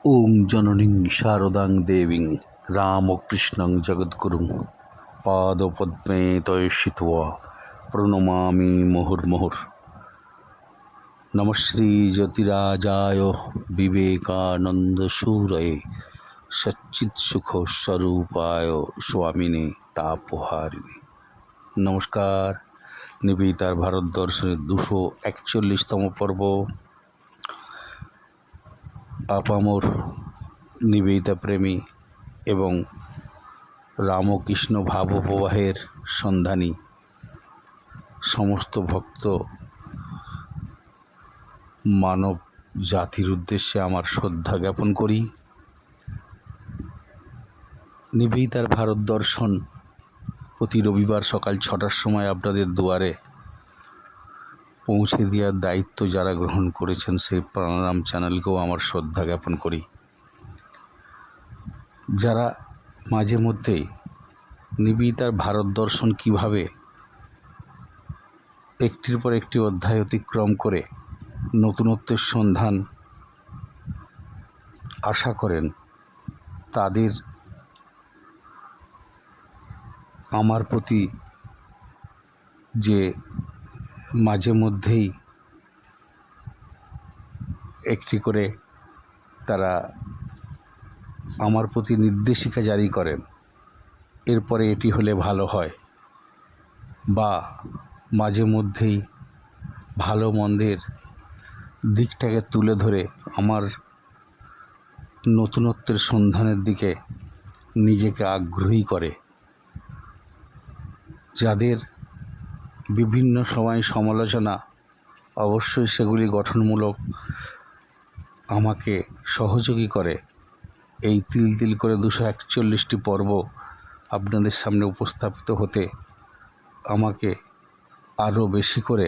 ওং জননীং শারদাং দেবীং রামকৃষ্ণং জগদ্গুরুং পাদপদ্মে তয়সিত্বা প্রণমামি মুহুর্মুহুর। নমশ্রী জ্যোতিরাজায় বিবেকানন্দসূরয়ে সচ্চিৎসুখস্বরূপায় স্বামিনে তাপহারিণে। নমস্কার। নিবেদিতার ভারত দর্শনের 241তম পর্ব। আপামর নিবেদিতা প্রেমী এবং রামকৃষ্ণ ভাবপ্রবাহের সন্ধানী সমস্ত ভক্ত মানব জাতির উদ্দেশ্যে আমার শ্রদ্ধা জ্ঞাপন করি। নিবেদিতার ভারত দর্শন প্রতি রবিবার সকাল 6টার সময় আপনাদের দুয়ারে পৌঁছে দেওয়ার দায়িত্ব যারা গ্রহণ করেছেন সেই প্রাণারাম চ্যানেলকেও আমার শ্রদ্ধা জ্ঞাপন করি। যারা মাঝে মধ্যেই নিবেদিতার ভারত দর্শন কিভাবে একটির পর একটি অধ্যায় অতিক্রম করে নতুনত্বের সন্ধান আশা করেন, তাদের আমার প্রতি যে মাঝে মধ্যেই একটি করে তারা আমার প্রতি নির্দেশিকা জারি করেন, এরপরে এটি হলে ভালো হয়, বা মাঝে মধ্যেই ভালো মন্দের দিকটাকে তুলে ধরে আমার নতুনত্বের সন্ধানের দিকে নিজেকে আগ্রহী করে, যাদের বিভিন্ন সময় সমালোচনা, অবশ্যই সেগুলি গঠনমূলক, আমাকে সহযোগী করে এই তিল তিল করে 241টি পর্ব আপনাদের সামনে উপস্থাপিত হতে আমাকে আরও বেশি করে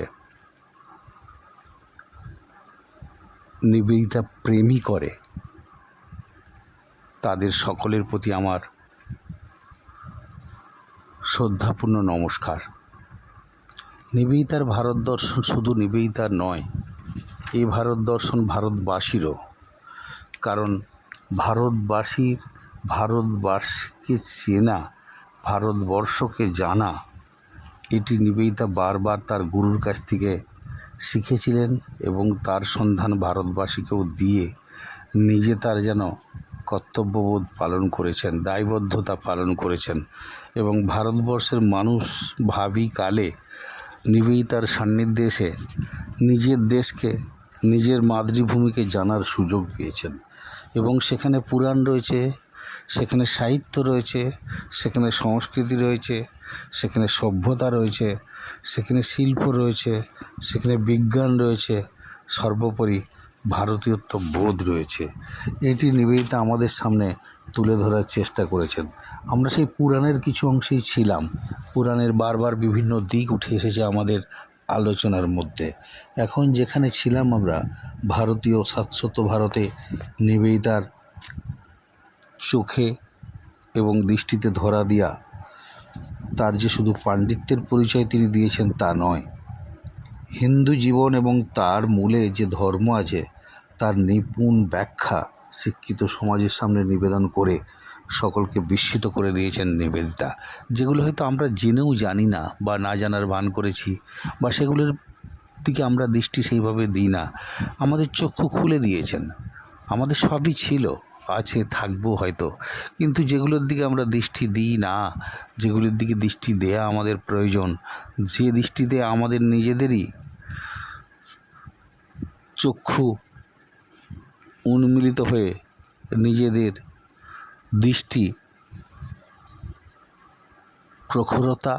নিবেদিতা প্রেমী করে। তাদের সকলের প্রতি আমার শ্রদ্ধাপূর্ণ নমস্কার। নিবেদিতার ভারত দর্শন শুধু নিবেদিতার নয়, এই ভারত দর্শন ভারতবাসীরও। কারণ ভারতবাসীকে চেনা, ভারতবর্ষকে জানা, এটি নিবেদিতা বারবার তার গুরুর কাছ থেকে শিখেছিলেন এবং তার সন্ধান ভারতবাসীকেও দিয়ে নিজে তার যেন কর্তব্যবোধ পালন করেছেন, দায়বদ্ধতা পালন করেছেন। এবং ভারতবর্ষের মানুষ ভাবি কালে নিবেদিতার সান্নিধ্যে এসে নিজের দেশকে, নিজের মাতৃভূমিকে জানার সুযোগ পেয়েছেন। এবং সেখানে পুরাণ রয়েছে, সেখানে সাহিত্য রয়েছে, সেখানে সংস্কৃতি রয়েছে, সেখানে সভ্যতা রয়েছে, সেখানে শিল্প রয়েছে, সেখানে বিজ্ঞান রয়েছে, সর্বোপরি ভারতীয়ত্ব বোধ রয়েছে। এটি নিবেদিতা আমাদের সামনে তুলে ধরার চেষ্টা করেছেন। আমরা সেই পুরাণের কিছু অংশেই ছিলাম। পুরাণের বারবার বিভিন্ন দিক উঠে এসেছে আমাদের আলোচনার মধ্যে। এখন যেখানে ছিলাম আমরা, ভারতীয় শাশ্বত ভারতে নিবেদিতার চোখে এবং দৃষ্টিতে ধরা দিয়া তার যে শুধু পাণ্ডিত্যের পরিচয় তিনি দিয়েছেন তা নয়, হিন্দু জীবন এবং তার মূলে যে ধর্ম আছে তার নিপুণ ব্যাখ্যা শিক্ষিত সমাজের সামনে নিবেদন করে সকলকে বিস্মিত করে দিয়েছেন নিবেদিতা। যেগুলো হয়তো আমরা জেনেও জানি না বা না জানার ভান করেছি, বা সেগুলোর দিকে আমরা দৃষ্টি সেইভাবে দিই না। আমাদের চক্ষু খুলে দিয়েছেন। আমাদের সবই ছিল, আছে, থাকবো হয়তো, কিন্তু যেগুলোর দিকে আমরা দৃষ্টি দিই না, যেগুলোর দিকে দৃষ্টি দেয়া আমাদের প্রয়োজন, যে দৃষ্টিতে আমাদের নিজেদেরই চক্ষু উন্মিলিত হয়ে নিজেদের দৃষ্টি প্রখরতা,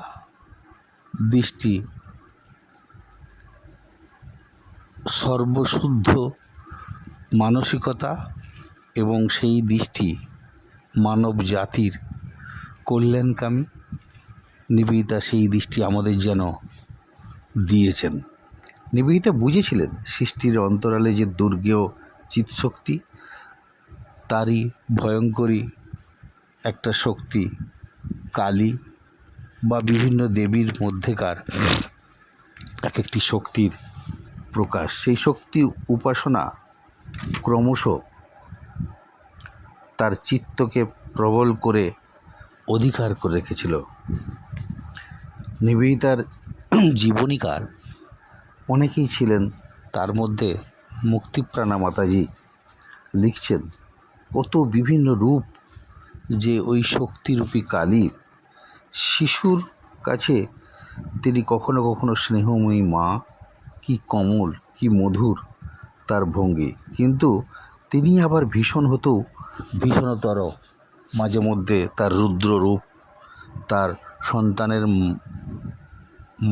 দৃষ্টি সর্বশুদ্ধ মানসিকতা এবং সেই দৃষ্টি মানব জাতির কল্যাণকামী, নিবেদিতা সেই দৃষ্টি আমাদের যেন দিয়েছেন। নিবেদিতা বুঝেছিলেন সৃষ্টির অন্তরালে যে দুর্গেয় চিৎশক্তি, তারই ভয়ঙ্করী একটা শক্তি কালী বা বিভিন্ন দেবীর মধ্যেকার এক একটি শক্তির প্রকাশ। সেই শক্তি উপাসনা ক্রমশ তার চিত্তকে প্রবল করে অধিকার করে রেখেছিল। নিবেদিতার জীবনীকার অনেকেই ছিলেন, তার মধ্যে মুক্তিপ্রাণা মাতাজি লিখছেন কত বিভিন্ন রূপ যে ওই শক্তিরূপী কালীর। শিশুর কাছে তিনি কখনো কখনো স্নেহময়ী মা, কি কমল কি মধুর তার ভঙ্গি, কিন্তু তিনি আবার ভীষণতর মাঝে মধ্যে তার রুদ্র রূপ, তার সন্তানের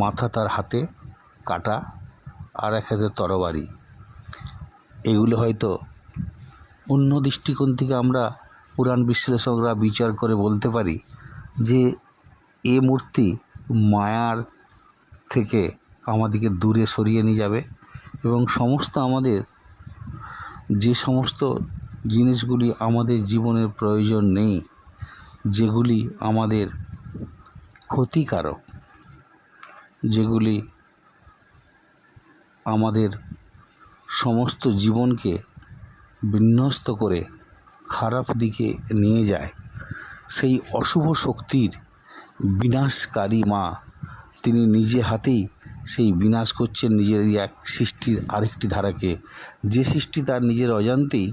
মাথা তার হাতে কাটা আর এক হাতে তরবারি। এগুলো হয়তো অন্য দৃষ্টিকোণ থেকে আমরা পুরাণ বিশ্লেষকরা বিচার করে বলতে পারি যে এ মূর্তি মায়ার থেকে আমাদেরকে দূরে সরিয়ে নিয়ে যাবে এবং সমস্ত আমাদের যে সমস্ত জিনিসগুলি আমাদের জীবনের প্রয়োজন নেই, যেগুলি আমাদের ক্ষতিকারক, যেগুলি আমাদের সমস্ত জীবনকে বিন্যস্ত করে খারাপ দিকে নিয়ে যায়, সেই অশুভ শক্তির বিনাশকারী মা তিনি নিজে হাতেই সেই বিনাশ করছেন নিজের এক সৃষ্টির আরেকটি ধারাকে, যে সৃষ্টি তার নিজের অজান্তেই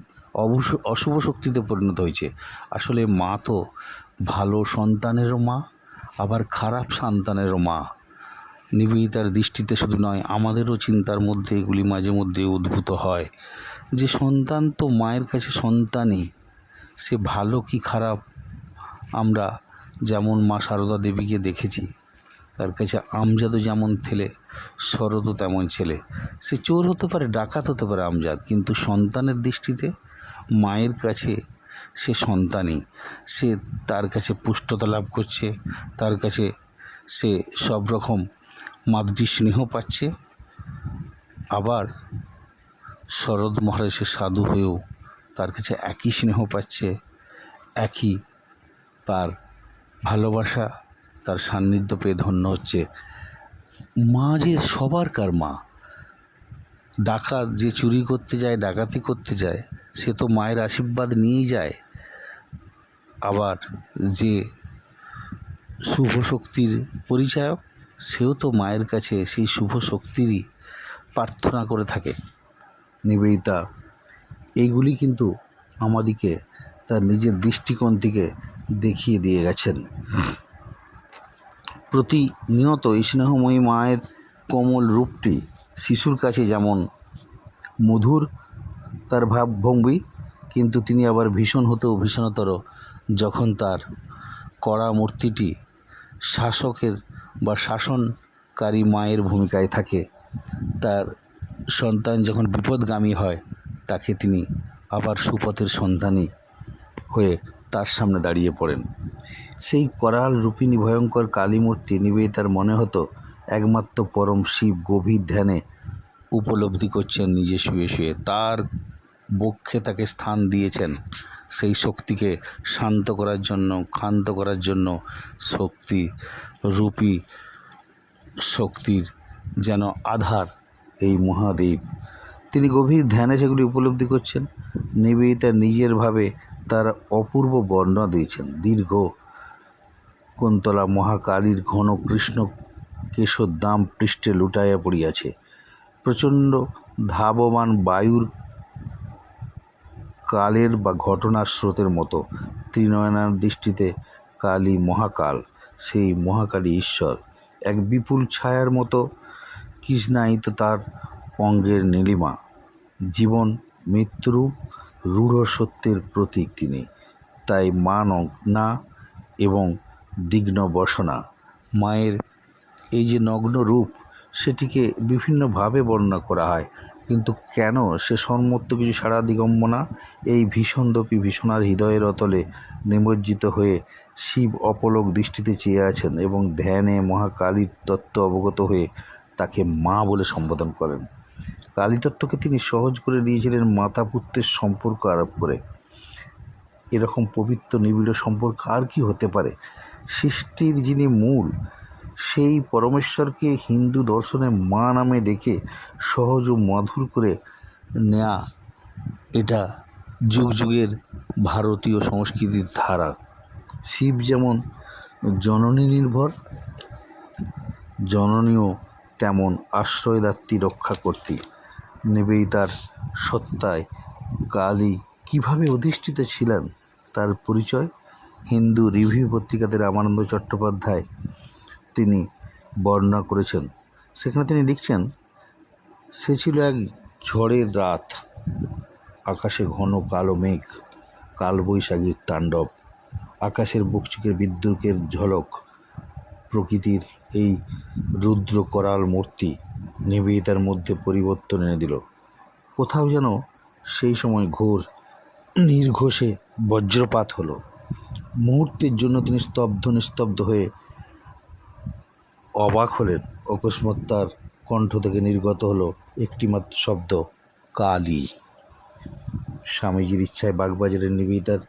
অশুভ শক্তিতে পরিণত হয়েছে। আসলে মা তো ভালো সন্তানেরও মা, আবার খারাপ সন্তানেরও মা। নিবেদিতার দৃষ্টিতে শুধু নয়, আমাদেরও চিন্তার মধ্যে এগুলি মাঝে মধ্যে উদ্ভূত হয় যে সন্তান তো মায়ের কাছে সন্তানই, সে ভালো কি খারাপ। আমরা যেমন মা সারদা দেবীকে দেখেছি, তার কাছে আমজাদও যেমন ছেলে, শরৎও তেমন ছেলে। সে চোর হতে পারে, ডাকাত হতে পারে আমজাদ, কিন্তু সন্তানের দৃষ্টিতে মায়ের কাছে সে সন্তানই। সে তার কাছে পুষ্টতা লাভ করছে, তার কাছে সে সব রকম মাতৃ স্নেহ পাচ্ছে। আবার শরৎ মহারাজের সাধু হয়েও তার কাছে একই স্নেহ পাচ্ছে, একই তার ভালোবাসা, তার সান্নিধ্য পেয়ে ধন্য হচ্ছে। মা যে সবারকার মা। ডাকাত যে চুরি করতে যায়, ডাকাতি করতে যায়, সে তো মায়ের আশীর্বাদ নিয়েই যায়। আবার যে শুভ শক্তির পরিচায়ক, সেও তো মায়ের কাছে সেই শুভ শক্তিরই প্রার্থনা করে থাকে। নিবেদিতা এইগুলি কিন্তু আমাদিকে তার নিজের দৃষ্টিকোণ থেকে দেখিয়ে দিয়ে গেছেন। প্রতিনিয়ত এই স্নেহময়ী মায়ের কোমল রূপটি শিশুর কাছে যেমন মধুর তার ভাবভঙ্গি, কিন্তু তিনি আবার ভীষণতর যখন তার কড়া মূর্তিটি শাসকের বা শাসনকারী মায়ের ভূমিকায় থাকে। তার সন্তান যখন বিপদগামী হয়, তাকে তিনি আবার সুপথের সন্ধানী হয়ে তার সামনে দাঁড়িয়ে পড়েন। সেই করাল রূপিণী ভয়ঙ্কর কালী মূর্তি নিবেদিতার মনে হতো একমাত্র পরম শিব গভীর ধ্যানে উপলব্ধি করছেন নিজে শুয়ে শুয়ে। তার বক্ষে তাকে স্থান দিয়েছেন সেই শক্তিকে শান্ত করার জন্য, ক্ষান্ত করার জন্য। শক্তি রূপী শক্তির যেন আধার এই মহাদেব। তিনি গভীর ধ্যানে সেগুলি উপলব্ধি করছেন। নিবেদিতা নিজের ভাবে তার অপূর্ব বর্ণনা দিয়েছেন। দীর্ঘ কুন্তলা মহাকালীর ঘন কৃষ্ণ কেশর দাম পৃষ্ঠে লুটাইয়া পড়িয়াছে। প্রচণ্ড ধাবমান বায়ুর কালের বা ঘটনার স্রোতের মতো ত্রিনয়নার দৃষ্টিতে কালী মহাকাল, সেই মহাকালী ঈশ্বর। এক বিপুল ছায়ার মতো কৃষ্ণায়িত তার অঙ্গের নীলিমা। জীবন মৃত্যুরূপ রূঢ় সত্যের প্রতীক তিনি। তাই মা নগ্না এবং দিগ্ন বসনা। মায়ের এই যে নগ্ন রূপ, সেটিকে বিভিন্নভাবে বর্ণনা করা হয়, কিন্তু কেন সে সন্মত্ত কিছু সারা দিগম্বনা। এই ভীষণদপী ভীষণার হৃদয়ের অতলে নিমজ্জিত হয়ে শিব অপলক দৃষ্টিতে চেয়ে আছেন এবং ধ্যানে মহাকালীর তত্ত্ব অবগত হয়ে তাকে মা বলে সম্বোধন করেন। কালীতত্ত্বকে তিনি সহজ করে দিয়েছিলেন মাতা পুত্রের সম্পর্ক আরোপ করে। এরকম পবিত্র নিবিড় সম্পর্ক আর কি হতে পারে? সৃষ্টির যিনি মূল, সেই পরমেশ্বরকে হিন্দু দর্শনে মা নামে ডেকে সহজ ও মধুর করে নেয়া, এটা যুগ যুগের ভারতীয় সংস্কৃতির ধারা। শিব যেমন জননী নির্ভর, জননীও তেমন আশ্রয়দাত্রী রক্ষাকর্ত্রী। নিবেদিতার সত্তায় কালী কীভাবে অধিষ্ঠিত ছিলেন তার পরিচয় হিন্দু রিভিউ পত্রিকাতে রামানন্দ চট্টোপাধ্যায় তিনি বর্ণনা করেছেন। সেখানে তিনি লিখছেন, সে ছিল এক ঝড়ের রাত, আকাশে ঘন কালো মেঘ, কালবৈশাখীর তাণ্ডব, আকাশের বুকচিকের বিদ্যুতের ঝলক। প্রকৃতির এই রুদ্র করাল মূর্তি নিবেদিতার মধ্যে পরিবর্তন এনে দিল। কোথাও যেন সেই সময় ঘোর নির্ঘোষে বজ্রপাত হলো। মুহূর্তের জন্য তিনি নিস্তব্ধ হয়ে অবাক হলেন। অকস্মাৎ তার কণ্ঠ থেকে নির্গত হলো একটিমাত্র শব্দ, কালী। স্বামীজির ইচ্ছায় বাগবাজারের নিবেদিতার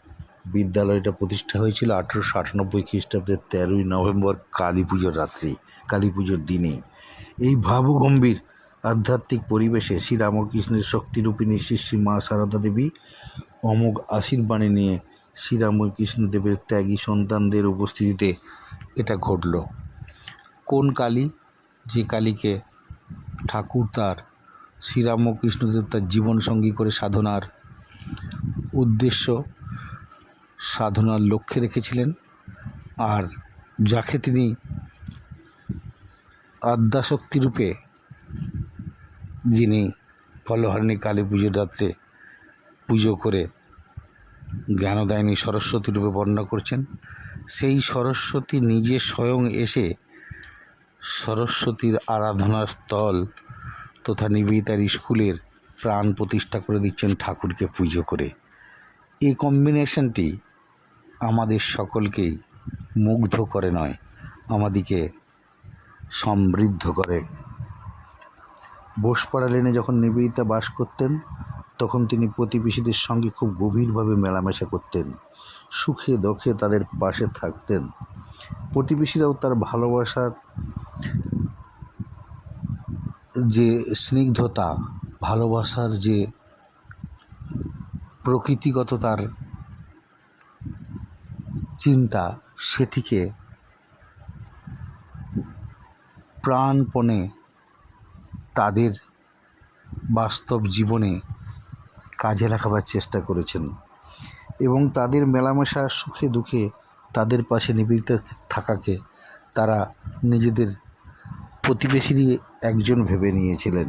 বিদ্যালয়টা প্রতিষ্ঠা হয়েছিল 1898 খ্রিস্টাব্দের 13ই নভেম্বর কালী পুজোর রাত্রি, কালী পুজোর দিনে। এই ভাবগম্ভীর আধ্যাত্মিক পরিবেশে শ্রীরামকৃষ্ণের শক্তিরূপিণী শ্রী মা সারদা দেবী অমোঘ আশীর্বাণী নিয়ে শ্রীরামকৃষ্ণদেবের ত্যাগী সন্তানদের উপস্থিতিতে এটা ঘটল। কোন কালী? যে কালীকে ঠাকুর তার শ্রীরামকৃষ্ণদেব তার জীবনসঙ্গী করে সাধনার উদ্দেশ্য, সাধনার লক্ষ্যে রেখেছিলেন, আর যাকে তিনি আদ্যাশক্তিরূপে, যিনি ফলহারিণী কালী পুজোর রাত্রে পুজো করে জ্ঞানদায়িনী সরস্বতী রূপে বর্ণনা করছেন, সেই সরস্বতী নিজে স্বয়ং এসে সরস্বতীর আরাধনার স্থল তথা নিবেদিতার স্কুলের প্রাণ প্রতিষ্ঠা করে দিচ্ছেন ঠাকুরকে পুজো করে। এই কম্বিনেশনটি আমাদের সকলকেই মুগ্ধ করে নয়, আমাদিকে সমৃদ্ধ করে। বোসপাড়া লেনে যখন নিবেদিতা বাস করতেন তখন তিনি প্রতিবেশীদের সঙ্গে খুব গভীরভাবে মেলামেশা করতেন, সুখে দুঃখে তাদের পাশে থাকতেন। প্রতিবেশীরাও তার ভালোবাসার যে স্নিগ্ধতা, ভালোবাসার যে প্রকৃতিগত তার চিন্তা, সেটিকে প্রাণপণে তাদের বাস্তব জীবনে কাজে লাগাবার চেষ্টা করেছেন এবং তাদের মেলামেশা, সুখে দুঃখে তাদের পাশে নিবেদিত থাকাকে তারা নিজেদের প্রতিবেশীরই একজন ভেবে নিয়েছিলেন।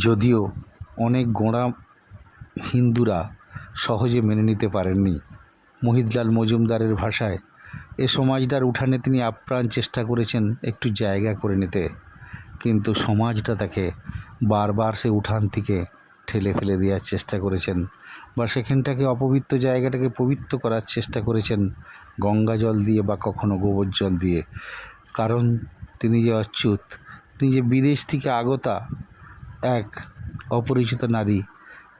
যদিও অনেক গোঁড়া হিন্দুরা সহজে মেনে নিতে পারেননি। মহিদলাল মজুমদারের ভাষায়, এ সমাজটার উঠানে তিনি আপ্রাণ চেষ্টা করেছেন একটু জায়গা করে নিতে, কিন্তু সমাজটা তাকে বারবার সে উঠান থেকে ঠেলে ফেলে দেওয়ার চেষ্টা করেছেন, বা সেখানটাকে অপবিত্র জায়গাটাকে পবিত্র করার চেষ্টা করেছেন গঙ্গা জল দিয়ে বা কখনো গোবর জল দিয়ে। কারণ তিনি যে অচ্যুত, তিনি যে বিদেশ থেকে আগতা এক অপরিচিত নারী,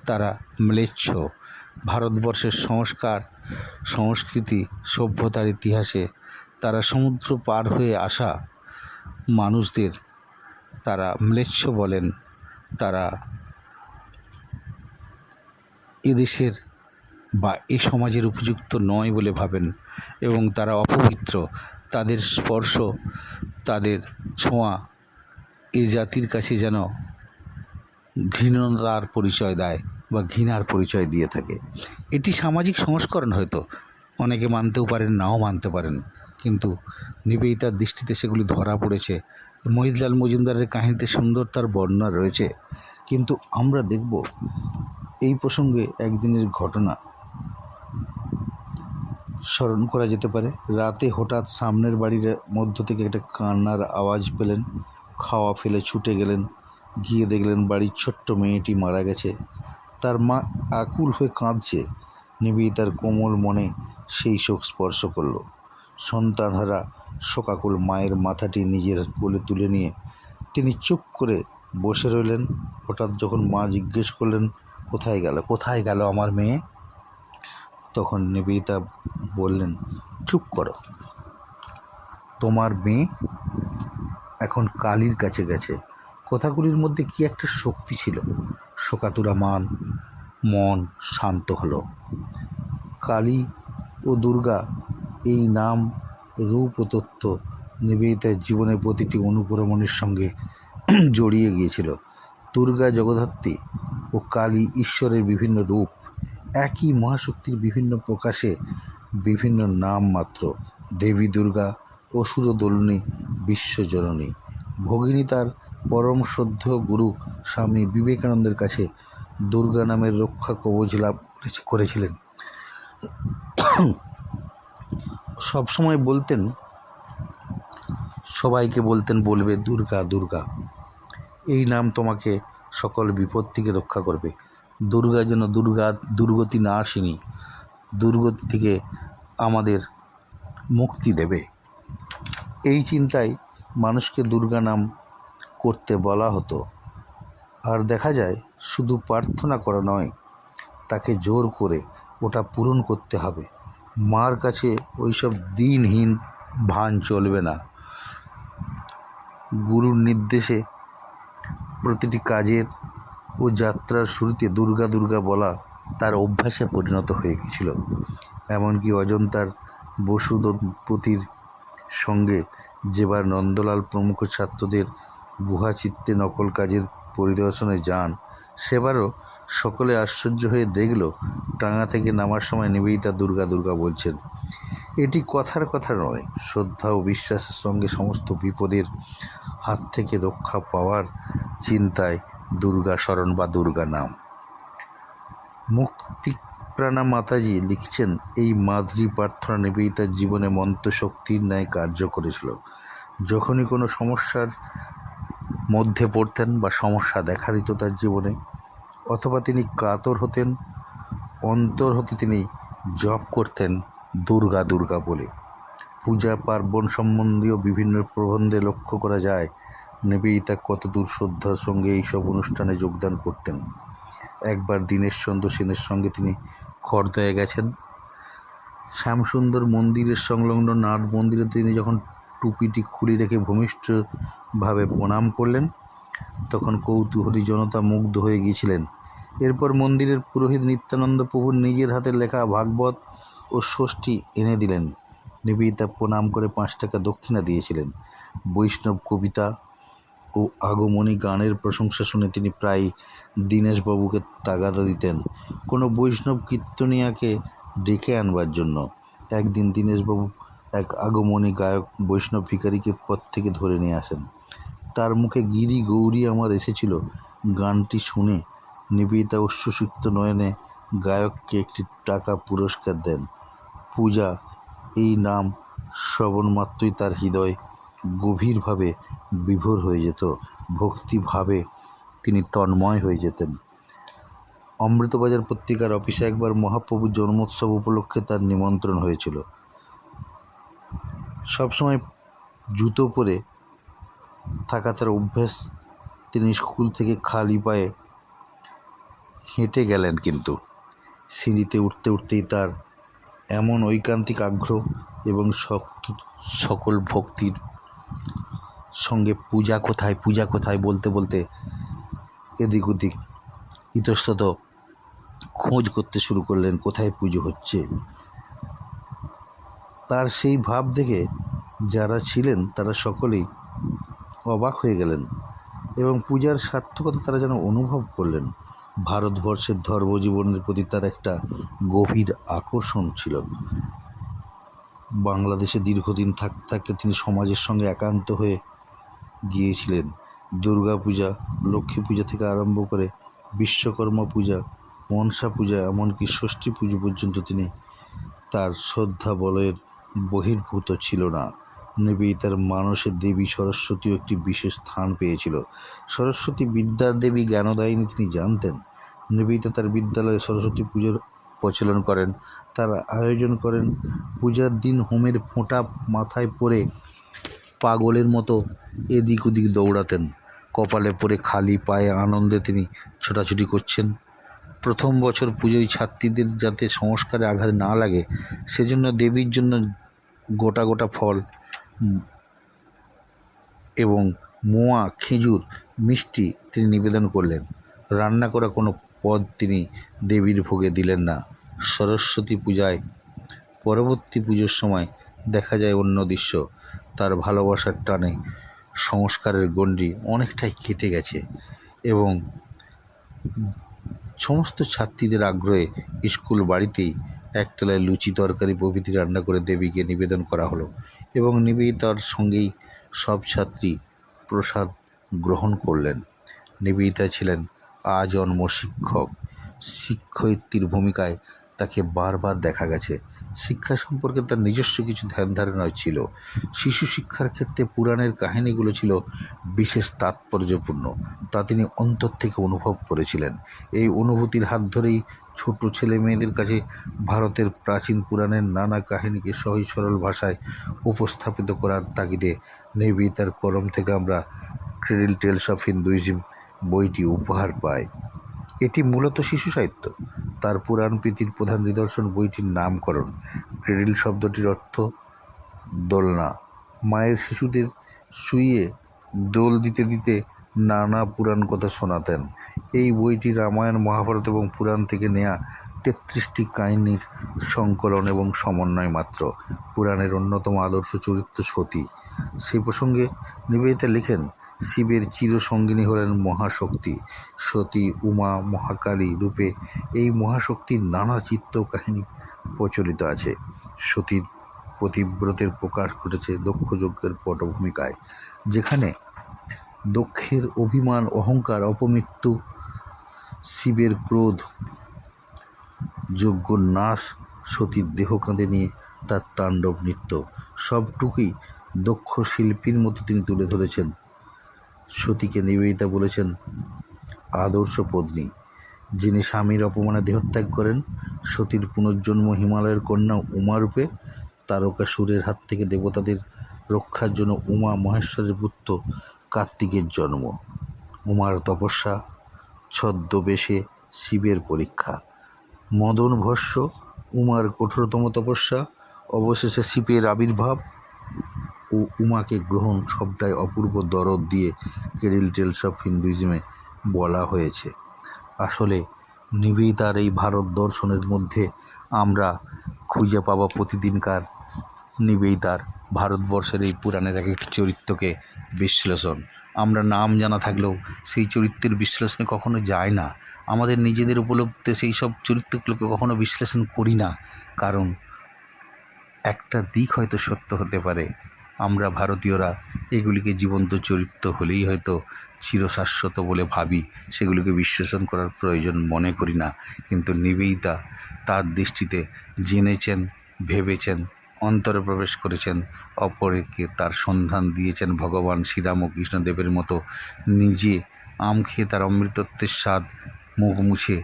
তারা ম্লেচ্ছ। ভারতবর্ষের সংস্কার, সংস্কৃতি, সভ্যতার ইতিহাসে তারা সমুদ্র পার হয়ে আসা মানুষদের তারা ম্লেচ্ছ বলেন, তারা এদেশের বা এ সমাজের উপযুক্ত নয় বলে ভাবেন এবং তারা অপবিত্র। তাদের স্পর্শ, তাদের ছোঁয়া এ জাতির কাছে যেন ঘৃণতার পরিচয় দেয় বা ঘৃণার পরিচয় দিয়ে থাকে। এটি সামাজিক সংস্করণ, হয়তো অনেকে মানতেও পারেন, নাও মানতে পারেন, কিন্তু নিবেদিতার দৃষ্টিতে সেগুলি ধরা পড়েছে। মহিদলাল মজুমদারের কাহিনীতে সুন্দর তার বর্ণনা রয়েছে। কিন্তু আমরা দেখব এই প্রসঙ্গে একদিনের ঘটনা স্মরণ করা যেতে পারে। রাতে হঠাৎ সামনের বাড়ির মধ্য থেকে একটা কান্নার আওয়াজ পেলেন, খাওয়া ফেলে ছুটে গেলেন, গিয়ে দেখলেন বাড়ির ছোট্ট মেয়েটি মারা গেছে। তার মা আকুল হয়ে কাঁদছে। নিবেদিতার কোমল মনে সেই শোক স্পর্শ করল। সন্তানহারা শোকাকুল মায়ের মাথাটি নিজের কোলে তুলে নিয়ে তিনি চুপ করে বসে রইলেন। হঠাৎ যখন মা জিজ্ঞেস করলেন, কোথায় গেল আমার মেয়ে, তখন নিবেদিতা বললেন, চুপ করো, তোমার মেয়ে এখন কালীর কাছে গেছে। কথাগুলির মধ্যে কি একটা শক্তি ছিল। শোকাতুরা মান, মন শান্ত হলো। কালী ও দুর্গা এই নাম, রূপ ও তত্ত্ব নিবেদিতার জীবনের প্রতিটি অনুপ্রমণের সঙ্গে জড়িয়ে গিয়েছিল। দুর্গা জগদ্ধাত্রী ও কালী ঈশ্বরের বিভিন্ন রূপ, একই মহাশক্তির বিভিন্ন প্রকাশে বিভিন্ন নাম মাত্র। দেবী দুর্গা অসুরদোলিনী, বিশ্বজননী। ভগিনী তার পরম শ্রদ্ধেয় গুরু স্বামী বিবেকানন্দের কাছে দুর্গা নামের রক্ষা কবচ লাভ করেছিলেন। সবসময় বলতেন, সবাইকে বলতেন, বলবে দুর্গা দুর্গা, এই নাম তোমাকে সকল বিপদ থেকে রক্ষা করবে। দুর্গা যেন দুর্গতি না আসেনি, দুর্গতি থেকে আমাদের মুক্তি দেবে। এই চিন্তায় মানুষকে দুর্গা নাম করতে বলা হতো। আর দেখা যায় শুধু প্রার্থনা করা নয়, তাকে জোর করে ওটা পূরণ করতে হবে। মার কাছে ওইসব দিনহীন ভান চলবে না। গুরুর নির্দেশে প্রতিটি কাজের ও যাত্রার শুরুতে দুর্গা দুর্গা বলা তার অভ্যাসে পরিণত হয়ে গিয়েছিল। এমনকি অজন্তার বসু দম্পতির সঙ্গে যেবার নন্দলাল প্রমুখ ছাত্রদের গুহাচিত্রে নকল কাজের পরিদর্শনে যান, সেবারও সকলে আশ্চর্য হয়ে দেখল টাঙা থেকে নামার সময় নিবেদিতা দুর্গা দুর্গা বলছেন। এটি কথার কথা নয়, শ্রদ্ধা ও বিশ্বাসের সঙ্গে সমস্ত বিপদের হাত থেকে রক্ষা পাওয়ার চিন্তায় দুর্গা স্মরণ বা দুর্গা নাম। মুক্তিপ্রাণা মাতাজি লিখছেন, এই মাদ্রি প্রার্থনা নিবেদিতার জীবনে মন্ত্রশক্তির ন্যায় কার্য করেছিল। যখনই কোনো সমস্যার মধ্যে পড়তেন বা সমস্যা দেখা দিত তার জীবনে, অথবা তিনি কাতর হতেন, অন্তর হতে তিনি জপ করতেন দুর্গা দুর্গা বলে। পূজা পার্বণ সম্বন্ধীয় বিভিন্ন প্রবন্ধে লক্ষ্য করা যায় নিবেদিতা কতদূর শ্রদ্ধার সঙ্গে এইসব অনুষ্ঠানে যোগদান করতেন। একবার দীনেশচন্দ্র সেনের সঙ্গে তিনি খড়দহে গেছেন। শ্যামসুন্দর মন্দিরের সংলগ্ন নাট মন্দিরে তিনি যখন টুপিটি খুলে রেখে ভূমিষ্ঠভাবে প্রণাম করলেন, তখন কৌতূহলী জনতা মুগ্ধ হয়ে গিয়েছিলেন। এরপর মন্দিরের পুরোহিত নিত্যানন্দ প্রভুর নিজের হাতে লেখা ভাগবত ও ষষ্ঠী এনে দিলেন। নিবেদিতা প্রণাম করে 5 টাকা দক্ষিণা দিয়েছিলেন। বৈষ্ণব কবিতা ও আগমনী গানের প্রশংসা শুনে তিনি প্রায় দীনেশবাবুকে তাগাদা দিতেন কোনো বৈষ্ণব কীর্তনিয়াকে ডেকে আনবার জন্য। একদিন দীনেশবাবু এক আগমনী গায়ক বৈষ্ণব ভিখারিকে পথ থেকে ধরে নিয়ে আসেন। তার মুখে গিরি গৌরী আমার এসেছিল গানটি শুনে নিবেদিতা অশ্রুসিক্ত নয়নে গায়ককে একটি টাকা পুরস্কার দেন। পূজা এই নাম শ্রবণ মাত্রই তার হৃদয় গভীরভাবে বিভোর হয়ে যেত, ভক্তিভাবে তিনি তন্ময় হয়ে যেতেন। অমৃতবাজার পত্রিকার অফিসে একবার মহাপ্রভুর জন্মোৎসব উপলক্ষে তার নিমন্ত্রণ হয়েছিল। সবসময় জুতো পরে থাকা তার অভ্যেস, তিনি স্কুল থেকে খালি পায়ে হেঁটে গেলেন, কিন্তু সিঁড়িতে উঠতে উঠতেই তার এমন ঐকান্তিক আগ্রহ এবং সকল ভক্তির সঙ্গে পূজা কোথায় পূজা কোথায় বলতে বলতে এদিক ওদিক ইতস্তত খোঁজ করতে শুরু করলেন কোথায় পুজো হচ্ছে। তার সেই ভাব দেখে যারা ছিলেন তারা সকলেই অবাক হয়ে গেলেন এবং পূজার সার্থকতা তারা যেন অনুভব করলেন। ভারতবর্ষের ধর্মজীবনের প্রতি তার একটা গভীর আকর্ষণ ছিল। বাংলাদেশে দীর্ঘদিন থাকতে থাকতে তিনি সমাজের সঙ্গে একান্ত হয়ে গিয়েছিলেন। দুর্গা পূজা, লক্ষ্মী পূজা থেকে আরম্ভ করে বিশ্বকর্মা পূজা, মনসা পূজা, এমনকি ষষ্ঠী পুজো পর্যন্ত তিনি তার শ্রদ্ধা বলয়ের বহির্ভূত ছিল না। নিবেদিতার মানসে দেবী সরস্বতীও একটি বিশেষ স্থান পেয়েছিল। সরস্বতী বিদ্যার দেবী, জ্ঞানদায়িনী তিনি জানতেন। নিবেদিতা তার বিদ্যালয়ে সরস্বতী পুজোর প্রচলন করেন, তার আয়োজন করেন। পূজার দিন হোমের ফোঁটা মাথায় পরে পাগলের মতো এদিক ওদিক দৌড়াতেন। কপালে পরে খালি পায়ে আনন্দে তিনি ছোটাছুটি করছেন। প্রথম বছর পুজোয় ছাত্রীদের যাতে সংস্কারে আঘাত না লাগে সেজন্য দেবীর জন্য গোটা গোটা ফল এবং মোয়া, খেজুর, মিষ্টি তিনি নিবেদন করলেন। রান্না করা কোনো পদ তিনি দেবীর ভোগে দিলেন না। সরস্বতী পূজায় পরবর্তী পুজোর সময় দেখা যায় অন্য দৃশ্য। তার ভালোবাসার টানে সংস্কারের গণ্ডি অনেকটাই কেটে গেছে এবং সমস্ত ছাত্রীদের আগ্রহে স্কুল বাড়িতেই একতলায় লুচি তরকারি প্রভৃতি রান্না করে দেবীকে নিবেদন করা হলো এবং নিবেদিতার সঙ্গেই সব ছাত্রী প্রসাদ গ্রহণ করলেন। নিবেদিতা ছিলেন আজন্ম শিক্ষক। শিক্ষয়িত্রীর ভূমিকায় তাকে বারবার দেখা গেছে। শিক্ষা সম্পর্কে তার নিজস্ব কিছু ধ্যান ধারণা ছিল। শিশু শিক্ষার ক্ষেত্রে পুরাণের কাহিনীগুলো ছিল বিশেষ তাৎপর্যপূর্ণ, তা তিনি অন্তর থেকে অনুভব করেছিলেন। এই অনুভূতির হাত ধরেই ছোট ছেলে মেয়েদের কাছে ভারতের প্রাচীন পুরাণের নানা কাহিনীকে সহজ সরল ভাষায় উপস্থাপিত করার তাগিদে নিবেদিতার কলম থেকে আমরা ক্রেডল টেলস অফ হিন্দুইজম বইটি উপহার পাই। এটি মূলত শিশু সাহিত্য। তার পুরাণ প্রীতির প্রধান নিদর্শন বইটির নামকরণ। ক্রেডল শব্দটির অর্থ দোলনা। মায়ের শিশুদের শুইয়ে দোল দিতে দিতে নানা পুরাণ কথা শোনাতেন। এই বইটি রামায়ণ, মহাভারত এবং পুরাণ থেকে নেয়া 33টি কাহিনীর সংকলন এবং সমন্বয় মাত্র। পুরাণের অন্যতম আদর্শ চরিত্র সতী। সেই প্রসঙ্গে নিবেদিতা লেখেন, শিবের চিরসঙ্গিনী হলেন মহাশক্তি। সতী, উমা, মহাকালী রূপে এই মহাশক্তির নানা চিত্র কাহিনী প্রচলিত আছে। সতীর পতিব্রতের প্রকাশ ঘটেছে দক্ষ যজ্ঞের পটভূমিকায়, যেখানে দক্ষের অভিমান, অহংকার, অপমৃত্যু, শিবের ক্রোধ, যজ্ঞ নাশ, সতীর দেহ কাঁধে নিয়ে তার তাণ্ডব নৃত্য সবটুকুই দক্ষ শিল্পীর মতো তিনি তুলে ধরেছেন। সতীকে নিবেদিতা বলেছেন আদর্শ পত্নী, যিনি স্বামীর অপমানে দেহত্যাগ করেন। সতীর পুনর্জন্ম হিমালয়ের কন্যা উমারূপে। তারকাসুরের হাত থেকে দেবতাদের রক্ষার জন্য উমা মহেশ্বরের পুত্র কার্তিকের জন্ম। উমার তপস্যা, ছদ্মবেশে শিবের পরীক্ষা, মদন ভস্য, উমার কঠোরতম তপস্যা, অবশেষে শিবের আবির্ভাব ও উমাকে গ্রহণ, সবটাই অপূর্ব দরদ দিয়ে ক্রেডল টেলস অফ হিন্দুইজমে বলা হয়েছে। আসলে নিবেদিতার এই ভারত দর্শনের মধ্যে আমরা খুঁজে পাবো প্রতিদিনকার নিবেদিতার ভারতবর্ষের এই পুরাণের এক একটি চরিত্রকে বিশ্লেষণ। আমরা নাম জানা থাকলেও সেই চরিত্রের বিশ্লেষণে কখনো যায় না। আমাদের নিজেদের উপলব্ধে সেই সব চরিত্রগুলোকে কখনো বিশ্লেষণ করি না, কারণ একটা দিক হয়তো সত্য হতে পারে, আমরা ভারতীয়রা এগুলিকে জীবন্ত চরিত্র হলেই হয়তো চিরশাশ্বত বলে ভাবি, সেগুলিকে বিশ্লেষণ করার প্রয়োজন মনে করি না। কিন্তু নিবেদিতা তার দৃষ্টিতে জেনেছেন, ভেবেছেন, অন্তরে প্রবেশ করেছেন, অপরকে তার সন্ধান দিয়েছেন। ভগবান শ্রীরাম ও কৃষ্ণদেবের মতো নিজে আম খেয়ে তার অমৃতত্বের স্বাদ মুখ মুছে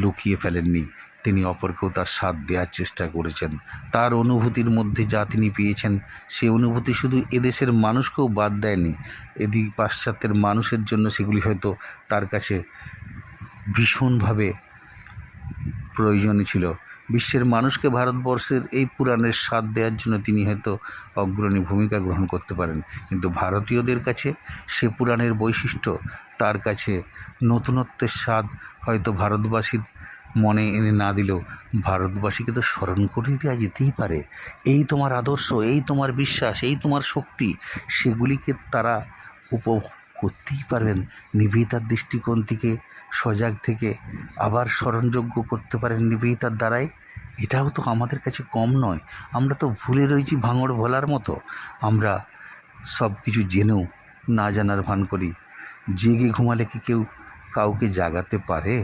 লুকিয়ে ফেলেননি, তিনি অপরকেও তার স্বাদ দেওয়ার চেষ্টা করেছেন। তার অনুভূতির মধ্যে যা তিনি পেয়েছেন, সে অনুভূতি শুধু এদেশের মানুষকেও বাদ দেয়নি, এদিক পাশ্চাত্যের মানুষের জন্য সেগুলি হয়তো তার কাছে ভীষণভাবে প্রয়োজনীয় ছিল। বিশ্বের মানুষকে ভারতবর্ষের এই পুরাণের স্বাদ দেওয়ার জন্য তিনি হয়তো অগ্রণী ভূমিকা গ্রহণ করতে পারেন, কিন্তু ভারতীয়দের কাছে সে পুরাণের বৈশিষ্ট্য, তার কাছে নতুনত্বের স্বাদ হয়তো ভারতবাসীর মনে এনে না দিলেও ভারতবাসীকে তো স্মরণ করে দেওয়া যেতেই পারে। এই তোমার আদর্শ, এই তোমার বিশ্বাস, এই তোমার শক্তি, সেগুলিকে তারা উপভোগ করতেই পারবেন। নিবেদিতার দৃষ্টিকোণ থেকে, সজাগ থেকে আবার স্মরণযোগ্য করতে পারেন নিবেদিতার দ্বারাই। এটাও তো আমাদের কাছে কম নয়। আমরা তো ভুলে রয়েছি ভাঙড় ভোলার মতো। আমরা সব কিছু জেনেও না জানার ভান করি। জেগে ঘুমালে কি কেউ কাউকে জাগাতে পারে?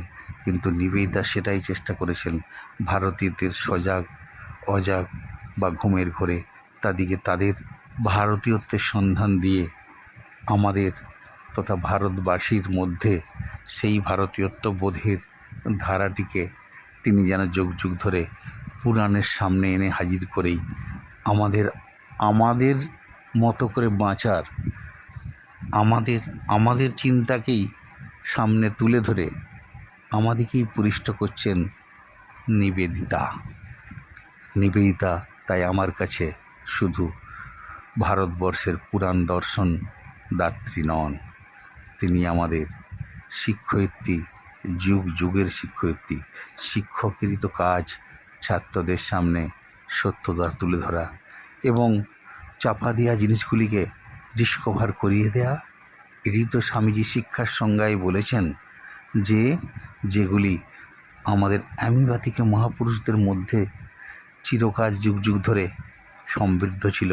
কিন্তু নিবেদিতা সেটাই চেষ্টা করেছেন, ভারতীয়দের সজাগ, অজাগ বা ঘুমের ঘোরে তাদেরকে তাদের ভারতীয়ত্বের সন্ধান দিয়ে আমাদের তথা ভারতবাসীর মধ্যে সেই ভারতীয়ত্ব বোধের ধারাটিকে তিনি যেন যুগ যুগ ধরে পুরাণের সামনে এনে হাজির করেই আমাদের মতো করে বাঁচার, আমাদের চিন্তাকেই সামনে তুলে ধরে আমাদেরকেই পুরিষ্ট করছেন নিবেদিতা। তাই আমার কাছে শুধু ভারতবর্ষের পুরাণ দর্শন দাত্রী নন, তিনি আমাদের শিক্ষয়িত্রী, যুগ যুগের শিক্ষয়িত্রী। শিক্ষকেরই তো কাজ ছাত্রদের সামনে সত্যতা তুলে ধরা এবং চাপা দেওয়া জিনিসগুলিকে ডিসকভার করিয়ে দেয়া। এটি তো স্বামীজি শিক্ষার সংজ্ঞায় বলেছেন যে যেগুলি আমাদের অ্যামিবাতিকে মহাপুরুষদের মধ্যে চিরকাল যুগ যুগ ধরে সমৃদ্ধ ছিল,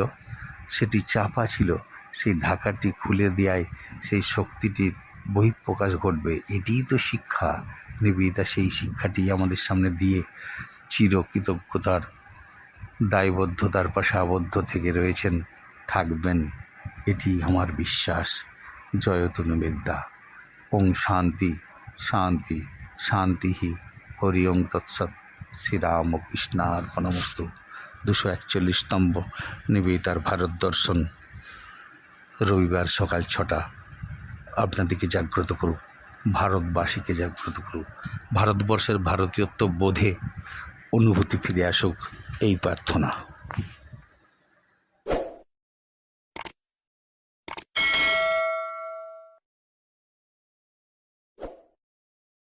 সেটি চাপা ছিল, সেই ঢাকাটি খুলে দেওয়ায় সেই শক্তিটির বহিঃপ্রকাশ ঘটবে। এটিই তো শিক্ষা। নিবেদিতা সেই শিক্ষাটি আমাদের সামনে দিয়ে চিরকৃতজ্ঞতার দায়বদ্ধতার পাশে আবদ্ধ থেকে রয়েছেন, থাকবেন, এটি আমার বিশ্বাস। জয়তু নিবেদিতা। ওং শান্তি শান্তি শান্তি হরি ওং তৎসৎ। শ্রীরামকৃষ্ণার্পণমস্তু। 241তম নিবেদিতার ভারত দর্শন রবিবার সকাল 6টা আপনাদেরকে জাগ্রত করুক, ভারতবাসীকে জাগ্রত করুক, ভারতবর্ষের ভারতীয়ত্ব বোধে অনুভূতি ফিরে আসুক, এই প্রার্থনা।